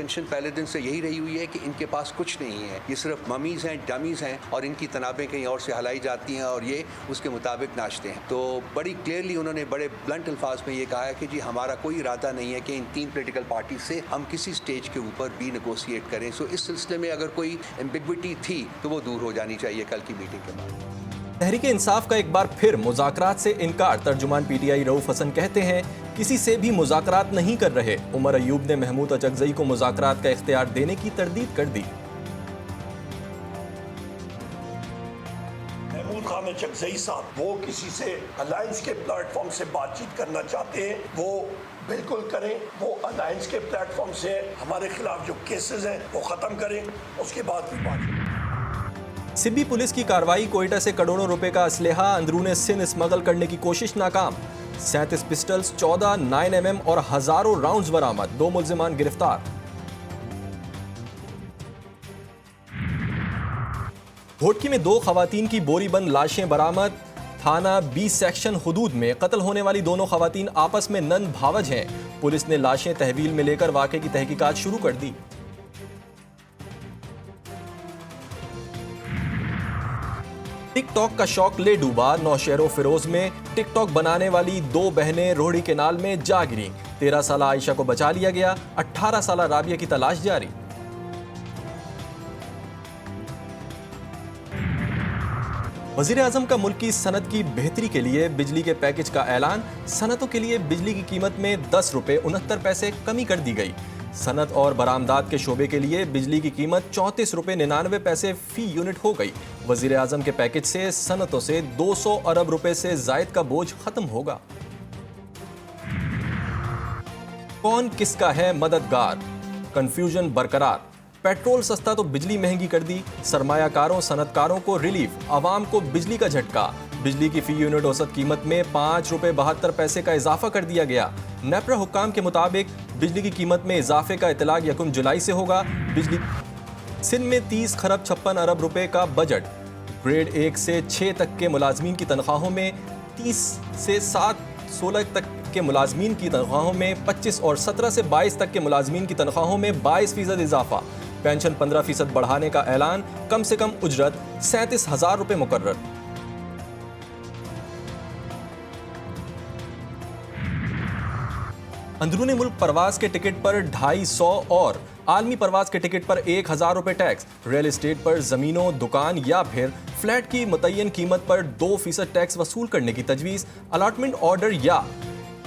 Contention पहले दिन से यही रही हुई है कि इनके पास कुछ नहीं है, ये सिर्फ ममीज हैं, डमीज हैं और इनकी तनाबें कहीं और से हलाई जाती हैं और ये उसके मुताबिक नाचते हैं। तो बड़ी क्लियरली उन्होंने बड़े ब्लंट अल्फाज में ये कहा है कि जी हमारा कोई इरादा नहीं है कि इन 3 पॉलिटिकल पार्टी से हम किसी स्टेज के ऊपर भी नेगोशिएट करें। सो इस सिलसिले में अगर कोई एम्बिग्विटी थी तो वो दूर हो जानी चाहिए कल की मीटिंग के बाद। तहरीक इंसाफ का एक बार फिर मुज़ाकरात से इनकार। तर्जुमान पीटीआई रऊफ हसन कहते हैं किसी से भी मुज़ाकरात नहीं कर रहे। उमर अयूब ने महमूद अचकज़ई को मुज़ाकरात का इख्तियार देने की तरदीद कर दी। महमूद खान अचकज़ई साहब वो किसी से अलायंस के प्लेटफॉर्म से बातचीत करना चाहते हैं, वो बिल्कुल करें। वो अलायंस के प्लेटफॉर्म से हमारे खिलाफ जो केसेस हैं वो ख़त्म करें, उसके बाद फिर बात। सिब्बी पुलिस की कार्रवाई। कोयटा से करोड़ों रुपए का असलहा अंदरूने सिंध स्मगल करने की कोशिश नाकाम। 37 पिस्टल्स, 14 9mm और हजारों राउंड्स बरामद। 2 मुल्जिमान गिरफ्तार। घोटकी में 2 खवातीन की बोरीबंद लाशें बरामद। थाना 20 सेक्शन हुदूद में कत्ल होने वाली दोनों खवातीन आपस में नंद भावज हैं। पुलिस ने लाशें तहवील में लेकर वाक़े की तहकीकात शुरू कर दी। टिकटॉक का शौक ले डूबा। नौशहरों फिरोज में टिकटॉक बनाने वाली 2 बहनें रोहड़ी केनाल में जा गिरी। 13 साल आयशा को बचा लिया गया। 18 साल राबिया की तलाश जारी। वज़ीर आज़म का मुल्क की सनत की बेहतरी के लिए बिजली के पैकेज का ऐलान। सनतों के लिए बिजली की कीमत में 10 रुपये 69 पैसे कमी कर दी गई। सनत और बरामदात के शोबे के लिए बिजली की कीमत 34 रुपये 99 पैसे फी यूनिट हो गई। वज़ीर आज़म के पैकेज से सनतों से 200 अरब रुपए से जायद का बोझ खत्म होगा। कौन किसका है मददगार, कंफ्यूजन बरकरार। पेट्रोल सस्ता तो बिजली महंगी कर दी। सरमायाकारों सनतकारों को रिलीफ, आवाम को बिजली का झटका। बिजली की फी यूनिट औसत कीमत में 5 रुपये 72 पैसे का इजाफा कर दिया गया। नेपरा हुक्काम के मुताबिक बिजली की कीमत में इजाफे का इतलाक 1 जुलाई से होगा। बिजली सिंध में 30 खरब 56 अरब रुपए का बजट। ग्रेड 1 से 6 तक के मुलाजमीन की तनख्वाहों में 30 से 7-16 तक के मुलाजमीन की तनख्वाहों में 25 और 17 से 22 तक के मुलाजमीन की तनख्वाहों में 22% इजाफा। पेंशन 15% बढ़ाने का ऐलान। कम से कम उजरत 37,000 रुपये मुकर्रर। अंदरूनी मुल्क परवाज के टिकट पर 250 और आलमी परवाज के टिकट पर 1,000 रुपये टैक्स। रियल एस्टेट पर जमीनों, दुकान या फिर फ्लैट की मुतय्यन कीमत पर 2% टैक्स वसूल करने की तजवीज़। अलॉटमेंट ऑर्डर या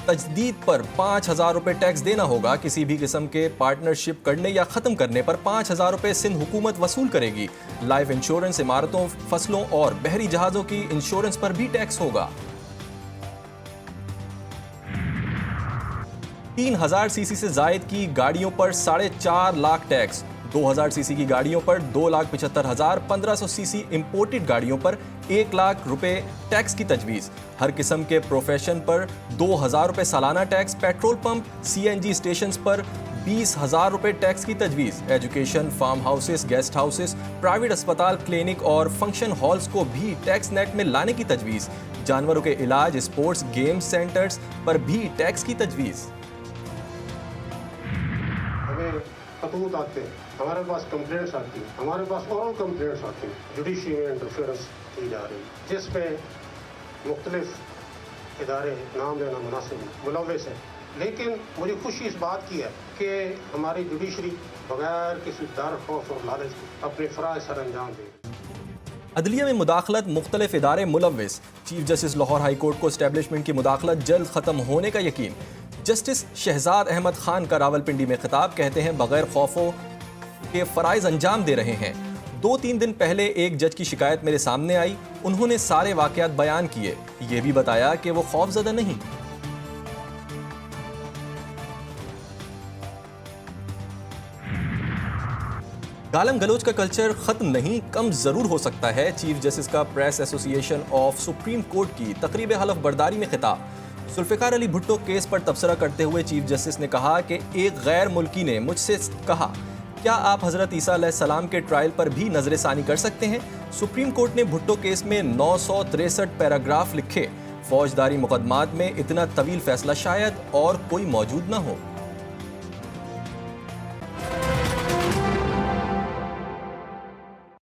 तजदीद पर 5,000 रुपये टैक्स देना होगा। किसी भी किस्म के पार्टनरशिप करने या ख़त्म करने पर 5,000 रुपये सिंध हुकूमत वसूल करेगी। लाइफ इंश्योरेंस, इमारतों, फसलों और बहरी जहाज़ों की इंश्योरेंस पर भी टैक्स होगा। 3,000 सीसी से जायद की गाड़ियों पर 4.5 लाख टैक्स। 2,000 सीसी की गाड़ियों पर 2,75,000, 1,500 सीसी इंपोर्टेड गाड़ियों पर 1 लाख रुपए टैक्स की तजवीज़। हर किस्म के प्रोफेशन पर 2,000 रुपए सालाना tax. Petrol pump, CNG station पर 20,000 रुपए टैक्स की तजवीज़। Education, farm houses, guest houses, private अस्पताल, क्लिनिक और फंक्शन हॉल्स को भी टैक्स नेट में लाने की तजवीज़। जानवरों के इलाज, स्पोर्ट्स, गेम सेंटर्स पर भी टैक्स की तजवीज़। खतूत आते हैं, हमारे पास कंप्लेंट्स आती हैं, हमारे पास ओरल कंप्लेंट्स आती हैं, जुडिशरी में इंटरफेरेंस की जा रही है, जिसमें मुख्तलिफ इदारे नाम लेना मुनासिब मुलव्वस है। लेकिन मुझे खुशी इस बात की है कि हमारी जुडिशरी बगैर किसी डर, खौफ और लालच के अपने फ़राइज़ सर अंजाम दे। अदलिया में मुदाखलत, मुख्तलिफ इदारे मुलव्वस। Chief justice Lahore high court को एस्टेब्लिशमेंट की मुदाखलत जल्द ख़त्म होने का यकीन। जस्टिस शहजाद अहमद खान का रावलपिंडी में खिताब। कहते हैं बगैर खौफों के फ़राइज़ अंजाम दे रहे हैं। 2-3 दिन पहले एक जज की शिकायत मेरे सामने आई। उन्होंने सारे वाक़यात बयान किए। ये भी बताया कि वो खौफज़दा नहीं। गालम गलोच का कल्चर खत्म नहीं, कम जरूर हो सकता है। चीफ जस्टिस का press association of supreme court की तकरीब हलफ बर्दारी में खिताब। जुल्फ़िकार अली भुट्टो केस पर तबसरा करते हुए चीफ जस्टिस ने कहा कि एक गैर मुल्की ने मुझसे कहा, क्या आप हज़रत ईसा अलैहिस्सलाम के ट्रायल पर भी नज़र-ए-सानी कर सकते हैं? सुप्रीम कोर्ट ने भुट्टो केस में 963 पैराग्राफ लिखे। फौजदारी मुकदमात में इतना तवील फैसला शायद और कोई मौजूद न हो।